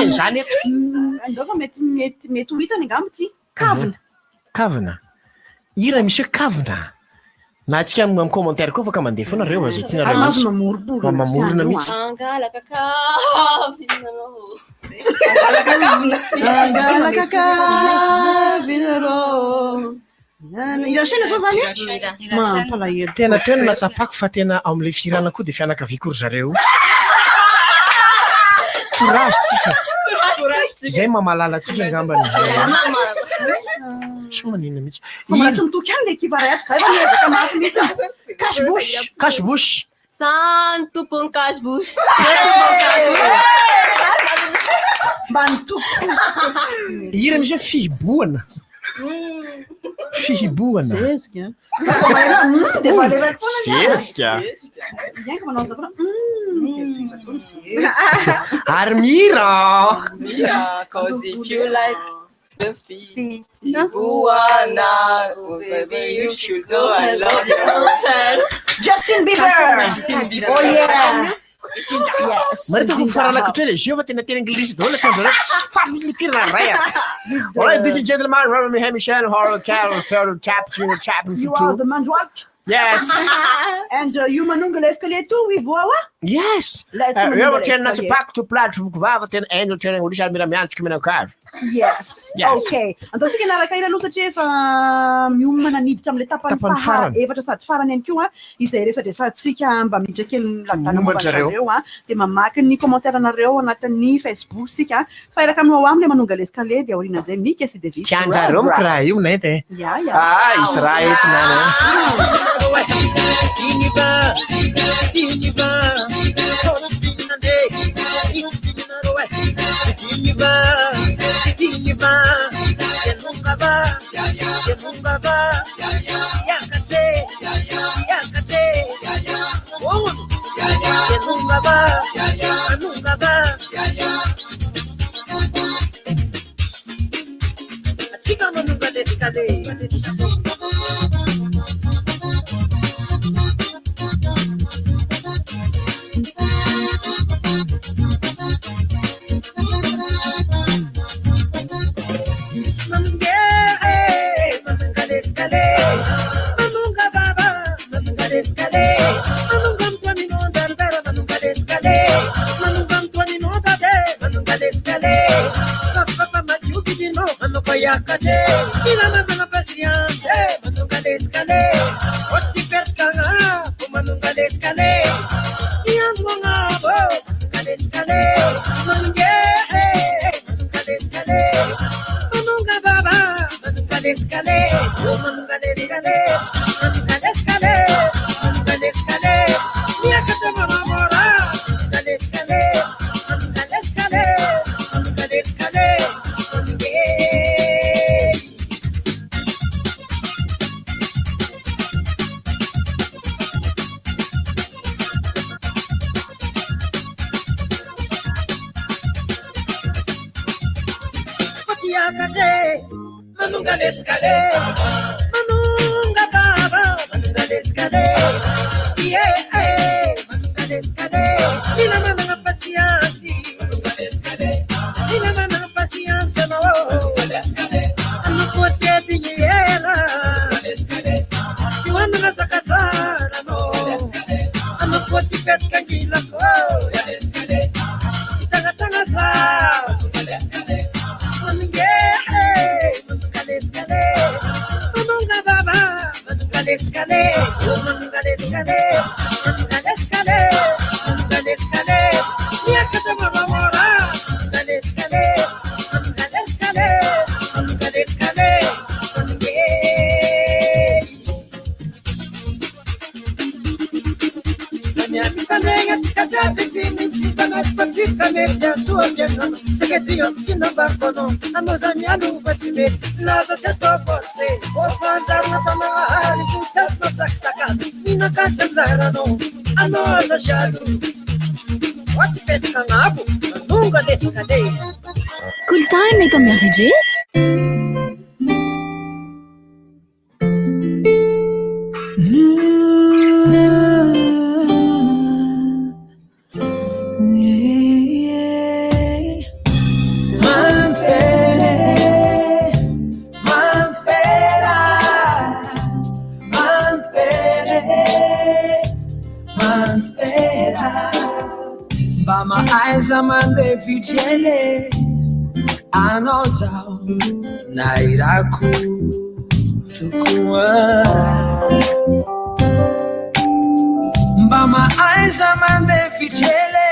asan'izany eto andao fa mety ho hitany angamba ty kavina ira misy hoe kavina na atsika amin'ny commentaire koa afaka mandeha foana reo zay tianareo azo mamorona mihitsy angalaka kavinareo irasena so zany mampalahelo tena tena natsapako fa tena am'le firana koa de fianakavia kory zareo courage tsika zay mamalala tsika angambany tsy manina mihitsy tsy mitoky any le kivarety zay fa miezaka mafy mihitsy cache-bouche San tompony cache-bouche mba nitoko ira misy hoe fihiboana zezika ary mira cause if you like the Buana, oh baby, you should go and love yourself. Justin Bieber. Oh yeah. Marito kung farala ko tele, siya ba tinatin English doon? Family pira raya. All right, this is gentleman, Robert Michelle, Harold, Carol, Third, Cappuccino, Chapin. You are the manjuak. Yes. And you manunga l'escalier too, we voa. Yes. We have a not to pack to plant from Kuvava, ten angel turning with Shabira Mianch coming out car. Yes. Okay. And that's again, like I know such a human need to let up and far. Ever to start far and you is a reset, Sika, Bamijakin, Latana, the Mamaka, Nicomoter and Areo, and at the knee, Facebook, Sika, Fire come one, the manunga l'escalier, the Orina Zemnik, as the Chanza room cry, you net. Yeah. Ah, it's right, Nana. COOLTIME est ton meilleur DJ. fitrele anao zao nairako tokoa mba maaiza mandeha fitrele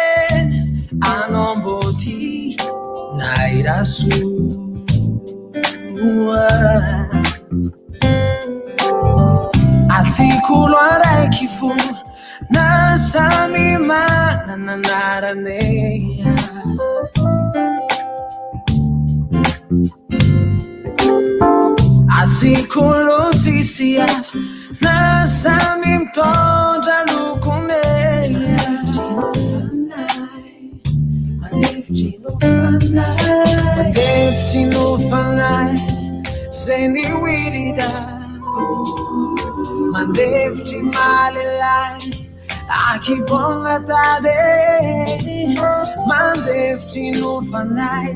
anao mbô ty nairasoa asikolo araiky fo na samy manananarane asikolo sisi hafa na samy mitondra lokone mandefitry no fanay zay ny wirida mandefitry malelay akibonga tade mandefitry no fanay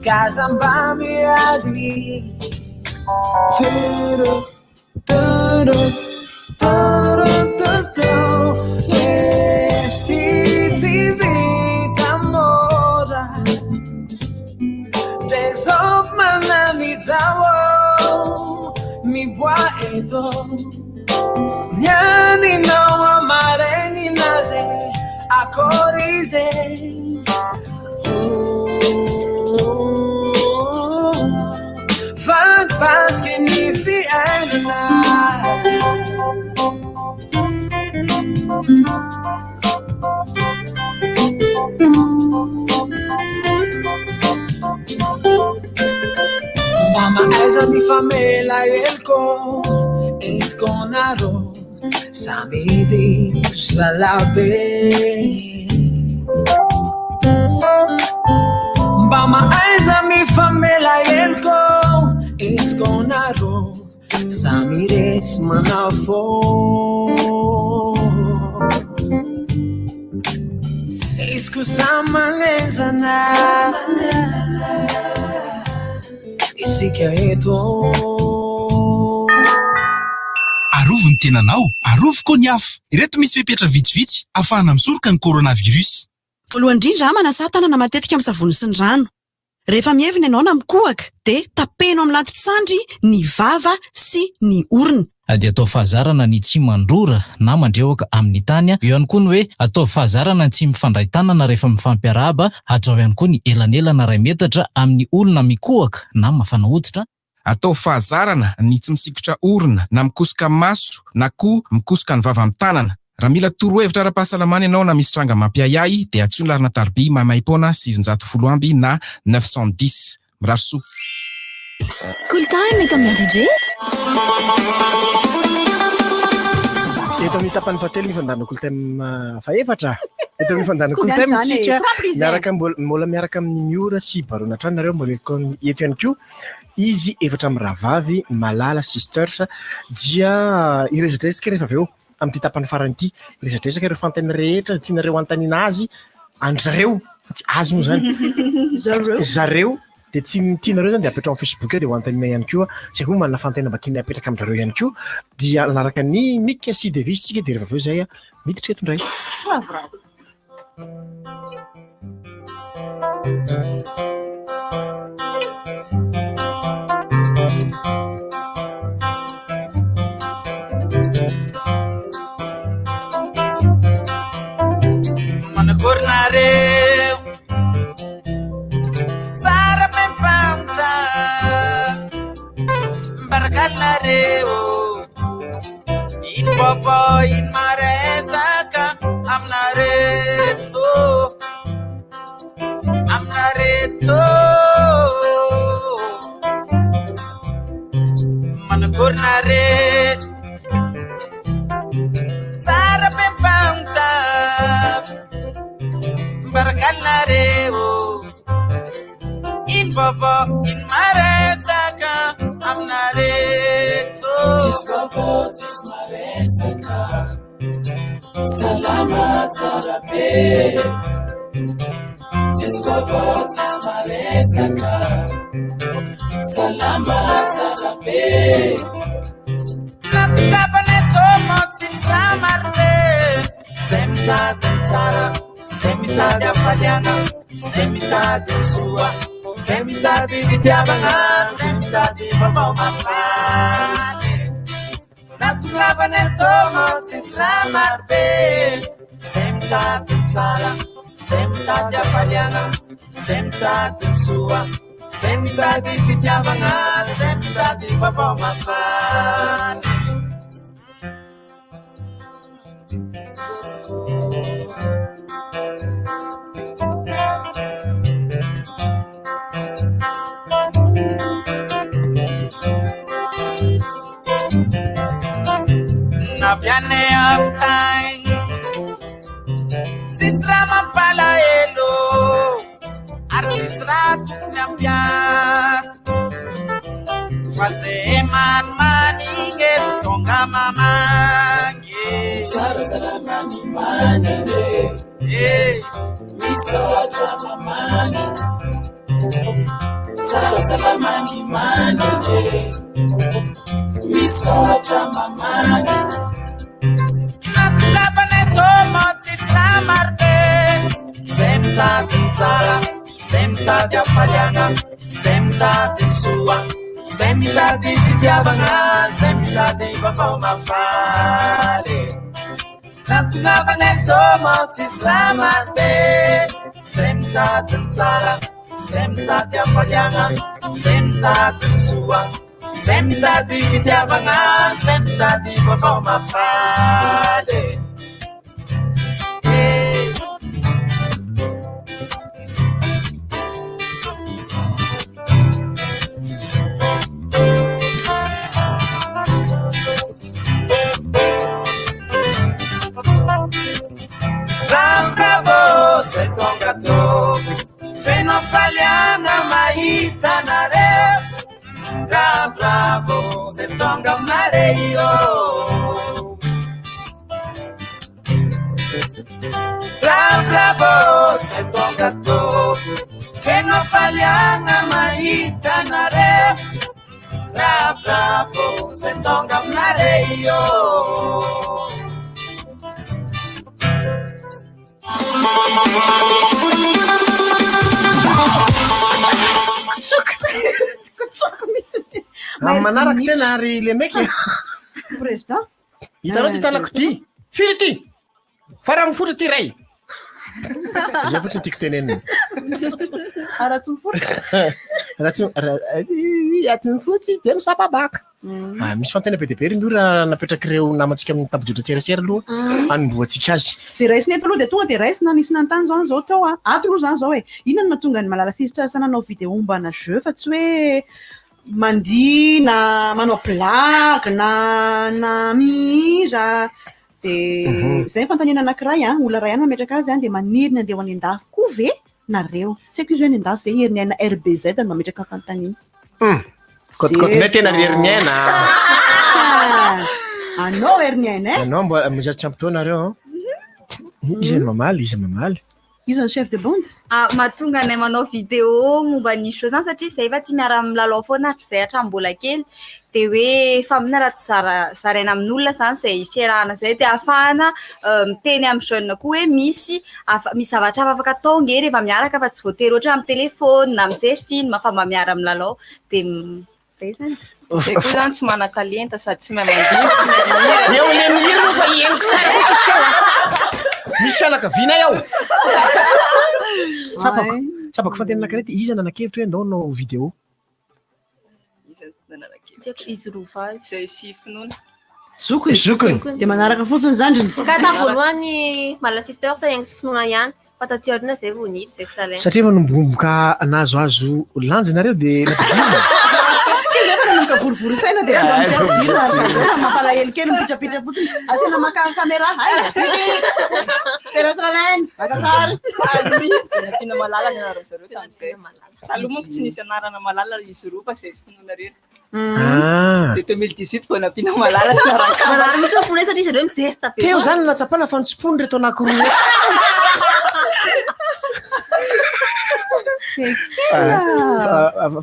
kazamba miady turo turo turo turo vestiti vita mora resolve manamizao mi guaido nyani não amareni naze acorize van que ni fiana mama esa mi famela elko esconaro samedi salabe mama esa mi famela elko esconaro samires manafo escusamanezana isika eto arovo ny tenanao arovo koa ny afo ireto misy fepetra vitsivitsy afahana misoroka ny coronavirus voalohany indrindra manasa tanana matetika amin'ny savony sy ny rano rehefa mievina ianao na mikohaka dia tapenao amin'ny latitsandry ny vava sy ny orona dia atao fahazarana ny tsy mandrora na mandreoka amin'ny tany eo ihany koa ny hoe atao fahazarana ny tsy mifandray tanana rehefa mifampiarahaba atao ihany koa ny elanelana ray metatra amin'ny olona mikohaka na mafana hoditra atao fahazarana ny tsy misikotra orona na mikosoka maso na koa mikosoka ny vava amin'ny tanana raha mila torohevitra ara-pahasalamana ianao na misy tranga mampiayay dia antsoina larina tarby mamaipona 710 amby na 910 mirarosoa COOLTIME eto amin'ny DJ eto amin'ny tapany fahatelo ny fandana COOLTIME faefatra eto amin'ny fandana COOLTIME tsika miaraka mbola miaraka amin'ny miora sy barona trano nareo mbola eto ihany koa izy efatra amin'ny rahavavy malala sisters dia iresadresaka rehefa avy eo amin'ny tapany farany ity iresadresaka ireo fantany rehetra tianareo antanina azy andrareo tsy azy moa zany zareo dia tianareo zany dia apetra amin'ny Facebook eo dia ho antanina ihany koa tsy akoa manana fantana mba tiana apetraka amin'ireo ihany koa dia naraka ny Mick sy Davis tsika dia rehefa avy eo zay miditra eto indray Cornareu Sara bem famta Barcalareu In popo in maresaka Amnareto Mana cornare Sara bem famta Barcalareo in povo in maresaka amnareto tis povo tis maresaka salama tarabe tis povo tis maresaka salama tarabe la paneto tis ramarte semta tantara zay mitady afaliana zay mitady soa zay mitady fitiavana zay mitady vaovao mafaly natongavana tôma tsisy raha marobe zay mitady tsara zay mitady afaliana zay mitady soa zay mitady fitiavana zay mitady vaovao mafaly naviane aftain tsisy raha mampalahelo ary tsisy raha tokony ampiato fa zay manimanigny tonga mamangy tsara salamany manigny misoatra mamany tsara salamany manigny misoatra mamany natongavana tôma tsisy raha marobe zay mitady tsara zay mitady afaliana zay mitady soa zay mitady fitiavana zay mitady vaovao mafaly natongavana tôma tsisy raha marobe zay mitady tsara zay mitady afaliana zay mitady soa zay mitady fitiavana zay mitady vaovao mafaly bravo zay tonga toby fenao faliana mahitanareo bravo zay tonga aminareo bravo zay tonga toby fenao faliana mahitanareo bravo zay tonga aminareo manaraka tena ary le meky président hitanao ty talako ty firy ty fara mifotra ty ray zay fotsiny tiako teneniny aratsy mifotra aty mifotsy de misapabaka misy fantena be deabe ry raha napetraky reo namantsika amin'ny tampidrotra tserasera aloha anomboatsika azy zay raisiny eto aloha de tonga de raisina nisy nantany zao zao tao ato aloha zany zao hoe inona no mahatonga ny malala sisitra sananao vidéo mbana jeu fa tsy hoe mandihy na manao blague na mihira de zay fantanina anankiray olona ray any mametraka azy de maniriny andeha ho any an-dafy koa ve nareo tsy haiko izy hoe any an-dafy ve herin'ny aina RBZ no mametraka fantanina kotikotiny tena herin'ny aina anao herin'ny aina anao mbo mizatsy ampitoanareo izy mamaly izy ny chef de bande mahatonga anay manao vidéo momba ny show zany satria zay efa tsy miara milalao foana hatry zay hatrambola kely de hoe fa mina raha tsy zaraina amin'olona zany zay fiarahana zay de ahafahana miteny amin'ny jeune koa hoe misy zavatra hafa afaka atao nge rehefa miaraka fa tsy voatery ohatra amin'ny telefôny na mijery film fa mba miara milalao de zay zany zay koa zany tsy mana-talenta sady tsy mahay mandihy tsy mahay eo le mihira no fa henoko tsara kosa izy teo misy fianakaviana ao tsapako fantenana karety izy nanakevitra hoe ndao nao vidéo izy roa zay sy finoana zokony de manaraka fotsiny zandriny ka ta voalohany mala sister sa egny sy finoana ihany fa taty aorina zay vo nidry zay sy talenta satria efa nombombomboka nazoazo lanjinareo de ka vorovoron-saina de mampalahelo kely mipitrapitra fotsiny asina maka caméra perasralainy makasary pina malala ny anarana zareo tam'izay taloha monko tsy nisy anarana malala izy roa fa zay sy finoana reny de 2018 vao nampina malala manary mihitsy mifona satria zareo mizesta be teo zany natsapana fa nitsopony reto anankiroa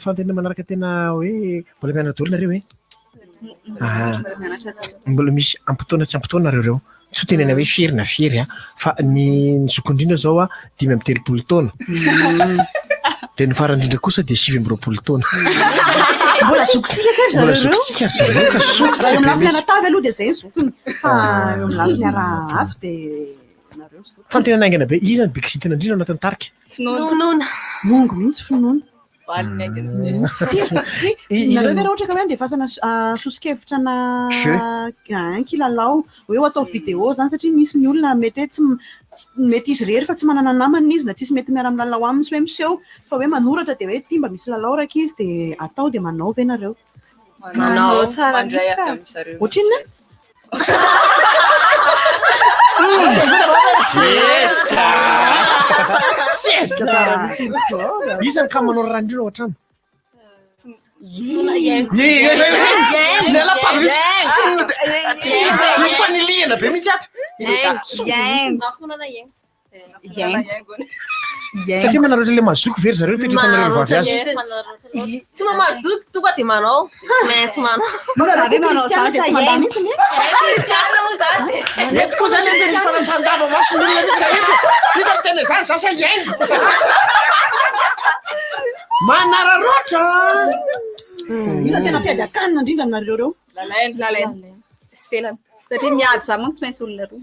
fantena manaraka tena hoe mbola mianatra dolo nareo mbola misy ampitoana tsy ampitoana reo tsy ho tenena hoe firy na firy a fa ny zokondrindra zao a 5 taona dia ny farandrindra kosa dia 7 taona mbola zokontsika mbola zokontsika zareo ka zokontsika eo amin'ny lafiny anatavy aloha dia zay ny zokony fa eo amin'ny lafiny araha ato dia nareo zokony fa ny tena naingana be izy ny bekisitena indrindra anatin'ny tarika Finoana. mongo mihitsy finoana Valiny aingana. nareo ve raha ohatra ka hoe andefasana sosikevitra na kilalao hoe ho atao vidéo zany satria misy ny olona mety hoe tsy mety izy rery fa tsy manana namana izy na tsisy mety miara milalao aminy sy hoe miseho fa hoe manoratra dia hoe ty mba misy lalao raiky izy dia atao dia manao ve nareo Manao tsara Mandray mihitsy ka. avy zareo. ohatriny Seska tsara mihitsy isany ka manao raha indrindra ohatrany misy fanilihana be mihitsy ato satria manaratra le mazoky very zareo fitretanareo vavy azy Tsy mamazoky tonga dia manao. Maintsy manao. mety koa zany ande ny fanasandava mason'olona mihitsy zareto isany tena zany sasa iaingo manararoatra isany tena mpiady akanina indrindra aminareo reo Lalaina. Sy felana. Satria miady za manko tsy maintsy olona roa.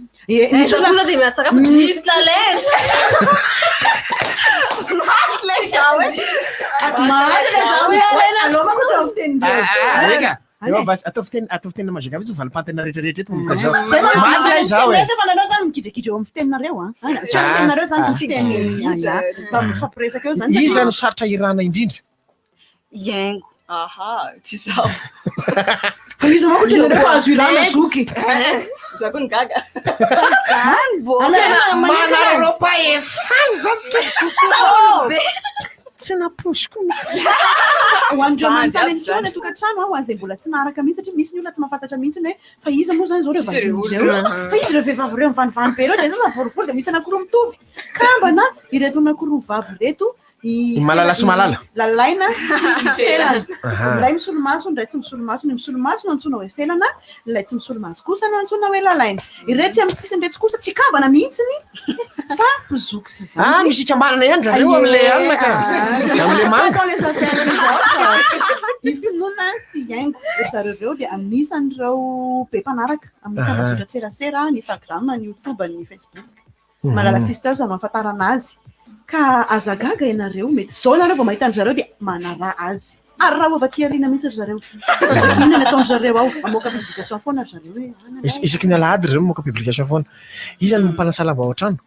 misy olona Kosa dia miatsaka fa jisy lalena. alao manko tao fitenindreo eka eo bas atao fitenina mazaka mihitsy valipantena rehetrarehetra eto moka zao maty ay zao e fa nareo zany mikidrekidre eo amin'ny fiteninareo tsy fiteninareo zany tsy fiteny mba mifampiresaka eo zany izy zany sarotra irana indrindra Iaingo. Aha, tsy zao. fa izy manko tenareo fa azo irana zoky Za koa ny gaga. Zany bo. manaroropa efany zany tsy naposiko mihitsy ho andreo manontany an'izao ny tokantrano ho an'izay mbola tsy naharaka mihitsy satria misy ny olona tsy mahafantatra mihitsy hoe fa izy moa zany zao reo valin'ireo fa izy reo vehivavy reo mivanivany be reo dia sasa borivory dia misy anankiroa mitovy kambana ireto anankiroa vavy reto malala sy malala lalaina sy felana iray misolomaso ny iray tsy misolomaso ny misolomaso no antsoina hoe felana ilay tsy misolomaso kosa no antsoina hoe lalaina ireo tsy amin'ny sisiny retsy kosa tsy kambana mihitsiny fa zoky sy zany misy kambanana ihany zareo am'le alina ka am'le manga ny finoana sy iaingo zareo reo dia anisan'ireo be mpanaraka amin'ny tambazotra tserasera ny Instagram ny YouTube ny Facebook malala sister zany mahafantarana azy ka azagaga ianareo mety zao nareo vao mahita an'zareo dia manara azy ary raha ovakiarina mihitsy ry zareo inona ataon'zareo ao mamoaka publication foana ry zareo hoe isaky ny alahady zareo mamoaka publication foana izany mampanasa lamba ao an-trano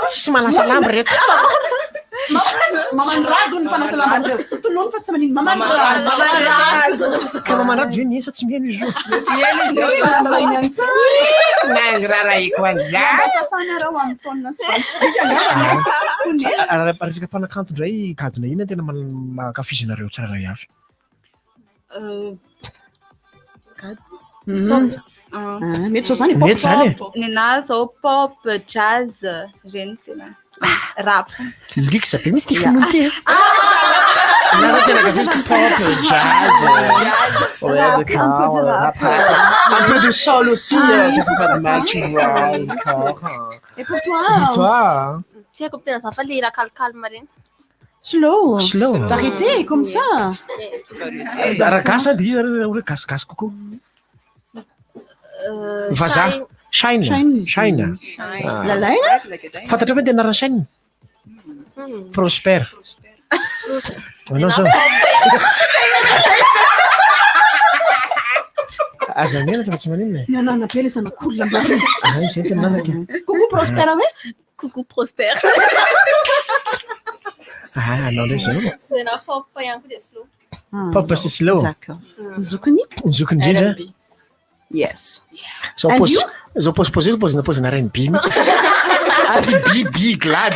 tsisy manasa lamba reto mamanrado ny mpanasa lamban'ireo tonono fa tsy manino mamanrado ka mamanrado ve miesa tsy mihaino izy io nangraraiko an'izany sasanareo amin'ny taonina sy resaka mpanakanto indray gadona ina tena makafizinareo tsara avy mety zao zany mety zany e Nina zao pop, jazz, reny tena rap. Lixa be misy ty finoana ty naza tena gazesiko pop, jazz, ouais d'accord, un peu de soul aussi, ça fait pas de mal, tu vois, d'accord. Et pour toi? Tsy haiko tena zany fa le raha calme reny. Slow, variété comme ça. Raha gasy dia izy hoe gasigasy kokoa. Vazaha, Shine. Lalaina? Fantatra ve tena raha Shine? Prosper. Anao zao. Aza mena tsy tsy manino. Ny anana be le zanak'olona mba. Izay tena nanaka. Coucou Prosper hoe? Coucou Prosper. Anao ndray zao. Tena pop ihany koa dia slow. Pop sy slow. D'accord. Zokony? Zokony indrindra. Yes. Zao pose pozina R&B mihitsy. Satria big glad,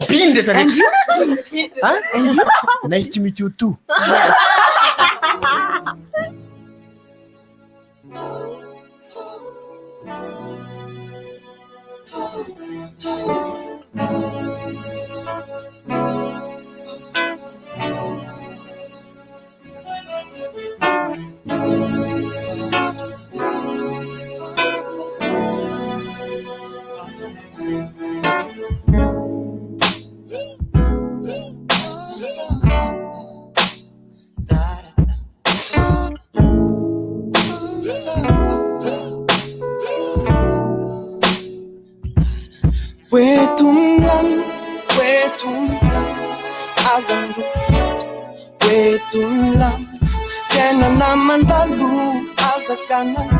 big ndratra rehetra. Nice to meet you too. Wetumlam, azamdu. Wetumlam, tena namandalu azakanan.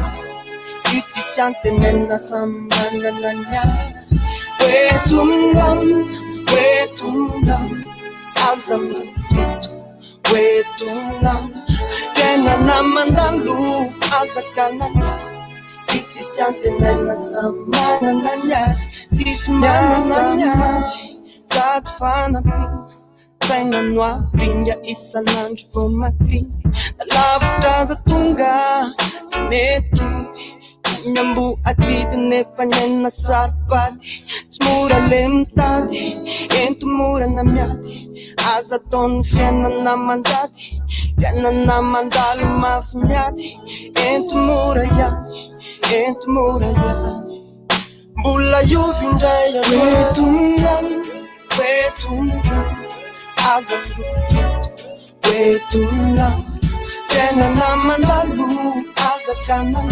Itisiante nena sambanda na nyasi. Wetumlam, azamdu. Wetumlam, tena namandalu azakanan. Itisiante nena sambanda na nyasi. Sisimana na nyasi, katfanapi. Saina noa, ringa isanandro vao matinga. Nalavitra za tonga, sy mety miambo atlidy nefa nena saripady. Tsy mora le mitady, ento mora na miady. Aza ataon'ny fiainana mandady, fiainana mandalo mafy miady. Ento mora ihany, ento mora ihany. Mbola iovy indray wetumlam, azamdu. Wetumlam, fiainana mandalo azakanan.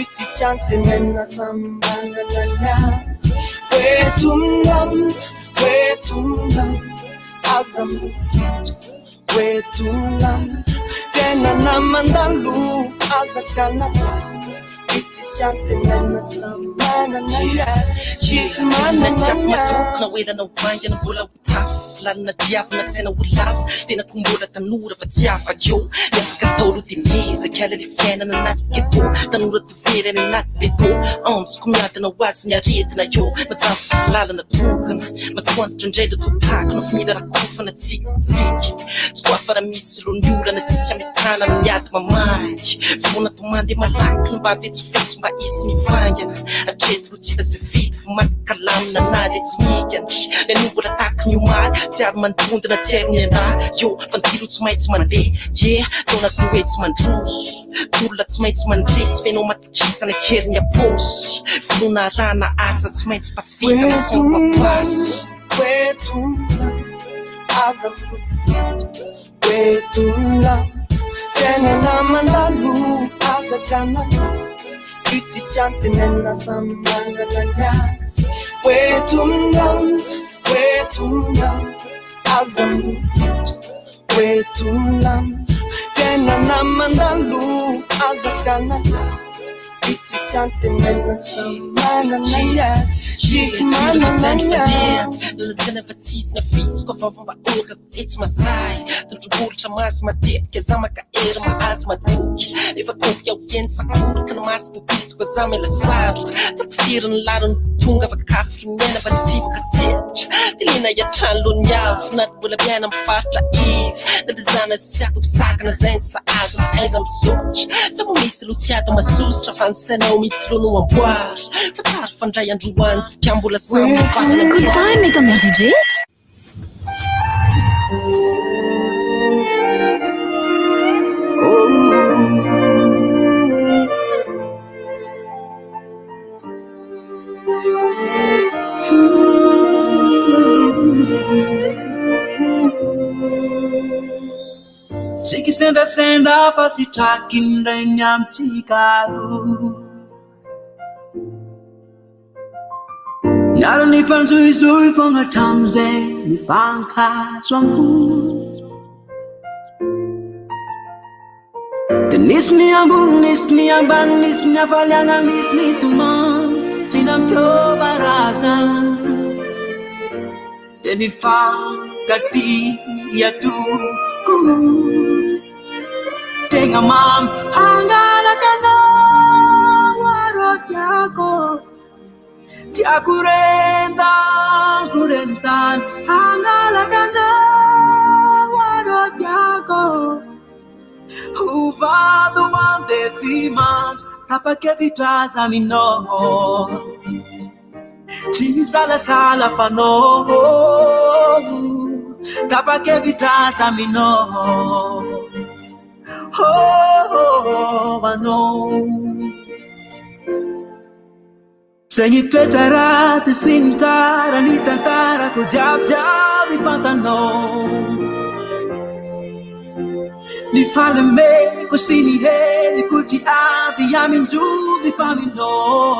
Itisiante nena sambanda na nyasi. Wetumlam, azamdu. Wetumlam, fiainana mandalo azakanan. Itisiante nena sambanda na nyasi. Chismana na nyasi. Na oelana oaingana mbola lalana diavana tsaina olavo tena ko mbola tanora fa tsy afakeo miafaka taolo de miezaka ala le fiainana anaty keto tanora toverana anaty beto amsoko miadana ho azy miaretina eo mazava lalana tokana masoantitra indray le totako no fimila rakofana tsikitsiky tsy koa fara misy loniolana tsisy ametanana miady mamaky fona tomande malaky no mba vetsivetsy mba isy mivangana atreto ro tsy hita ze vity fo makalamina nady tsy mikana le nombola taky ny omaly tsy ary mandondana tsy hairo ny andahy yo fandilo tsy maintsy mandeha yeah taonako hoe tsy mandroso tolona tsy maintsy mandresy fenao matikisana kery ny aposy volona rana asa tsy maintsy tafita ny sompapasy Wetumlam, azamdu. Wetumlam, fiainana mandalo azakanan. Itisiante nena sambanda na nyasi. Wetumlam, azamdu. Wetumlam, fiainana mandalo azakanan. Itisiante nena sambanda na nyasi. Chismana na nyasi. lazana fa tsisy na fitsy koa vavamba olaka etsy masay tondrombolitra masy matetika za maka ery mahazo matoky efa kopy ao eny sakoroka na masy topitiko za mela satroka tsapifiriny lariny tonga fa kafotry miaina fa tsivaka sepitra dilina iatrany lony avo nady mbola miaina mifaritra ivy nady zana siatoko sakana zay ny sa azo aiza misotra sa mo misy lotsiato masositra fa nisainao mitsy lono amboary fa tary fandray androany tsika mbola COOLTIME est ton DJ. Siki senda fasi trakinray ny amtsikaro Niara ny fanjoizoy fogna hatramizay ny fankaso amiko de nisy ny ambony nisy ny ambany nisy ny avaliana nisy ny tomany tsy nampiobaraza de ny fankaty atoko tegna mamy hangalaka anao arotiako tiako rentany hangalaka anao arotiako uvado andefimandro tapakevitra zaminao tsy misalasala fanao tapakevitra zaminao manao Zay ny toetra ratsy sy ny tsara ny tantarako jiabijiaby fantanao ny falemeko sy ny heliko tsy avy amindrovy faminao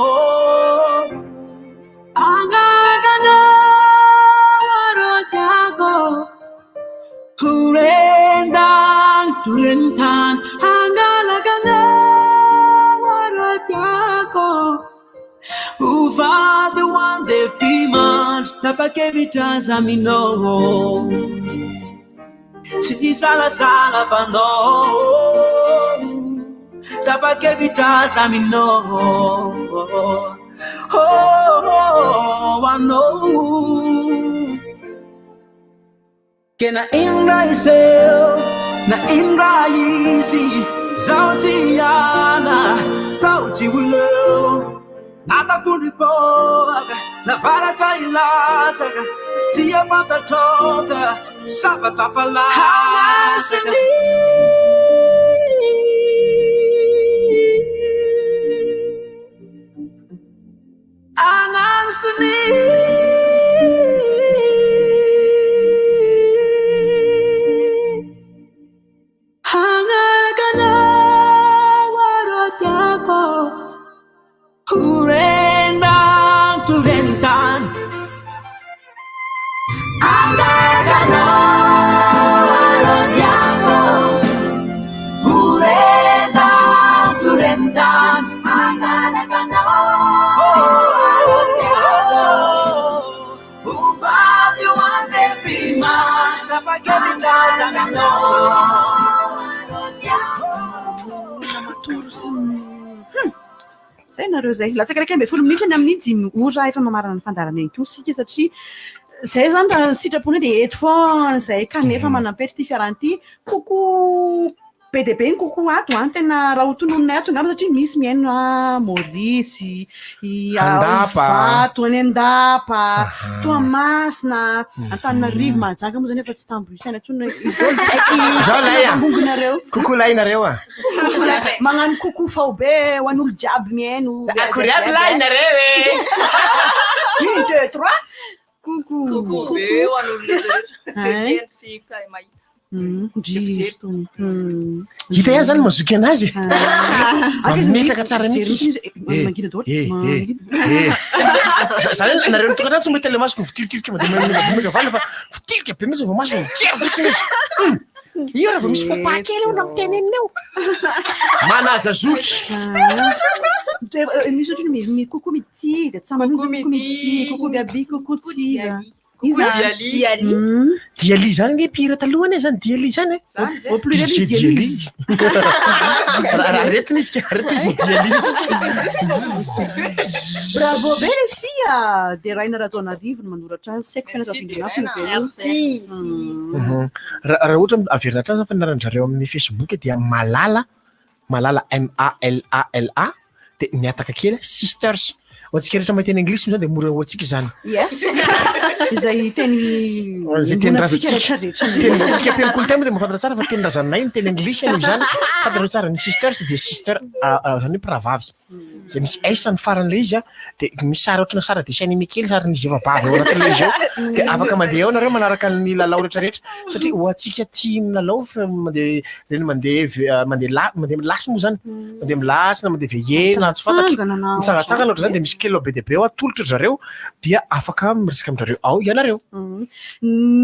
angaganao arodiako hurendang turentan angalaganao arodiako uva the one the female tapakevitaza minoo si sala fanoo tapakevitaza minoo oh I know kena inra iseo na inra isi sauti yana sauti ulo nata fundi poga na varata ilataka tia pata toka safata fala hanasani anasani hangagana warotako Kurendang turentan Anggagano Arodiako Kurendang turentan Anggagano Arodiako Ufadi wande firman Kapagabitazagano Zay nareo zay latsaka raiky ambe folo minitra ny amin'ny dimy ora efa mamarana ny fandarana ito sika satria zay zany raha sitrapony dia eto foana zay kanefa manam-petry ty fiarahany ty koko be dia be ny koko ato tena raha ho tonononay ato ngamba satria misy miaino Maurice vato any Andapa Toamasina Antananarivo Mahajanga moa zany efa tsy tambo isaina tsony izy koko lainareo magnano koko fao be ho an'olo jiaby miaino akory aby lainareo une deux trois coucou be ho an'olo rehetra sy mpahay mahita hita ihany zany mazoky anazy metraka tsara mihitsy zany nareo nitokantrano tsy mba telemasoko fitirikirika mandeha valy fa fitirika be mihitsy vao masony jery fotsiny izy io raha vao misy fopakely eo na miteny amineo manajazoky misy otrany koko mity dia tsamako mity koko gabi koko tsiva dialy zany nge pira talohany zany dialy zany au pluriel dialyse aretina izy arety izy dialyse bravo be les filles de Raina Rajonarivo no manoratra azy saiko raha ohatra averina atrany fa naranjareo amin'ny Facebook dia malala MALALA dia miataka kely sisters ohatsika rehetra mahiteny anglisy zany dia mora hoantsika izany izay teny tenytsika peny COOLTIME dia mahafantatra tsara fa teny razanay ny teny anglisy io zany fantareo tsara ny sisters dia sister zany hoe pravavy zay misy aisa ny faran'ilay izy dia misy sary ohatrana sara dia sainy mikely sary ny zeva-bavy ao anatin'ilay izy ao dia afaka mandeha ao nareo manaraka ny lalao rehetrarehetra satria hoantsika tia milalao fa mandeha milasy moa zany mandeha milasy na mandeha vehena tsy fantatro mitsangatsangana ohatry zany dia misy kely ao be dia be ao atolotra zareo dia afaka miresaka aminjareo ao ianareo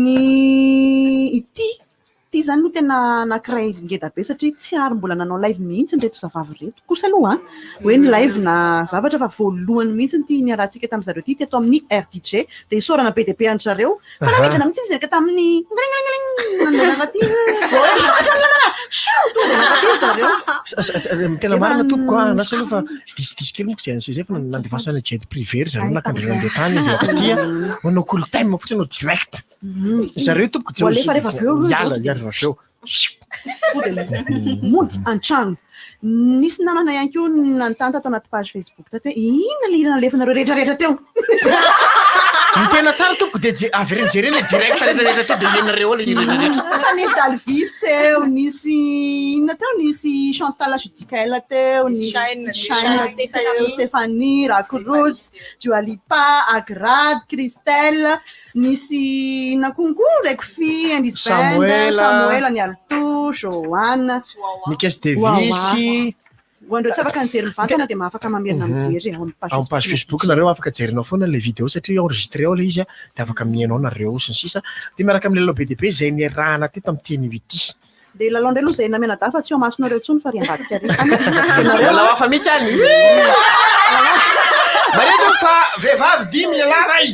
ny ity ty zany no tena nakiray ngeda be satria tsy ary mbola nanao live mihitsy ny reto zavavy reto kosa aloha hoe ny live na zavatra fa voalohany mihitsy ty niarahantsika tamin'ny zareo ty teto amin'ny RDJ dia isorana be dia be an'zareo fa namidana mihitsy izy reka tamin'ny tena marina tompoko anasa aloha fa disodisy kely moko zay an'say fa nandevasana jet privé ry zareo nakandreo andeha tany andeha akatia manao COOLTIME fotsiny anao direct zareo tompoko aveo mody an-trano nisy namana ihany koa nantanta tao anaty page Facebook tato hoe inona lirana alefanareo rehetrarehetra teo Ny tena tsara tompoko dia averenjerena direct rehetrarehetra dia ianareo le rehetrarehetra. Fa nisy Dalvis teo, nisy inona teo, nisy Chantal Judicaël teo, nisy Shine teo, Stéphanie, Rakouroots, Dua Lipa, Agrad, Christelle, nisy inona konkoa raiky fi Indisband, Samuel Nialto, Joanne, Mikes Devisy. Ho andreo tsy afaka nijery mivantana dia mahafaka mamerina mijery Amin'ny page Facebook nareo afaka jerinao foana le vidéo satria enregistré ao le izy dia afaka mihainao nareo sy ny sisa dia miaraka amin'ny lalao be dia be izay niarahana teto amin'ny teny ity. Dia lalao indray aloha izay namena-dà fa tsy eo masonareo intsony fa ry ambadika ary. Lalao hafa mihitsy any. Mareto fa vehivavy dimy lehilahy ray.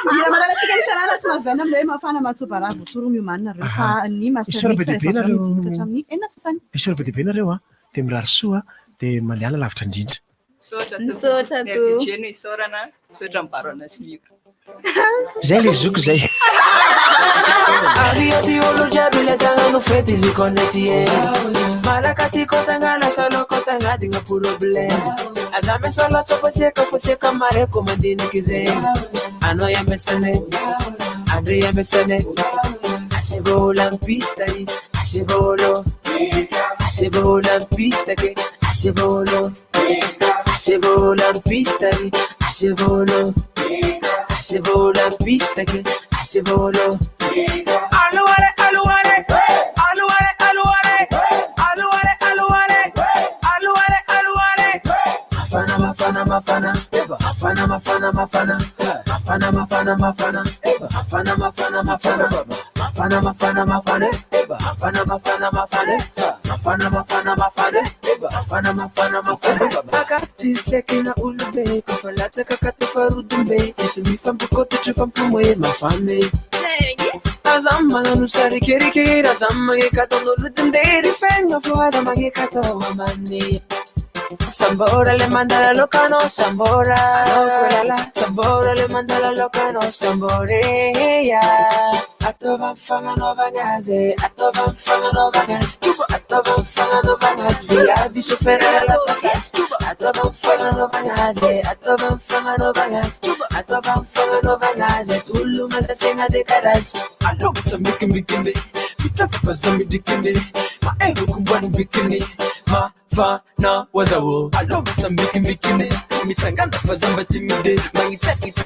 Ira malalantsika ny fiarahana sy mahavana amin'ilay hoe mafana matsobara votoro miomanina reo fa ny Isora be dia be nareo. hatramin'ny enina sasany. Isora be dia be nareo dia mirary soa dia mandehana lavitra indrindra. Misaotra to. Jeno isaorana, misaotra mibarona sy mio. Zay le zoko zay. Adioti olo jiaby le tagnano fety izy connecty malaka ty kotangana solo kotanga digna problème aza mesolo tsofosieka mareko mandiniky zegny anao yamesane andre yamesane asevolampista asevolampista ke asevolampista asevolampista ke asevolo aluare mafana tisekina ulube kafalatsaka katafarudumbe tisimifampukotetry fampumoe mafane azam magnano sarikerike razam magnekataon'olodindery fegna foada magnekatao amane Sambora le manda la loca no sambora Sambora le manda la loca no samboreya Atovan fanga no vangaze Atovan fanga no vangaze Atovan fanga no vangaze Via di sofera la pasas Atovan fanga no vangaze Atovan fanga no vangaze Atovan fanga no vangaze Tulu manda sena de caras Alo sa mikin bikini Pitafa sa midikini Ma ero kumbani bikini Ma Fana wazawo alo mitsambiki mbikine mitsanganda fazamba timide mangitsafita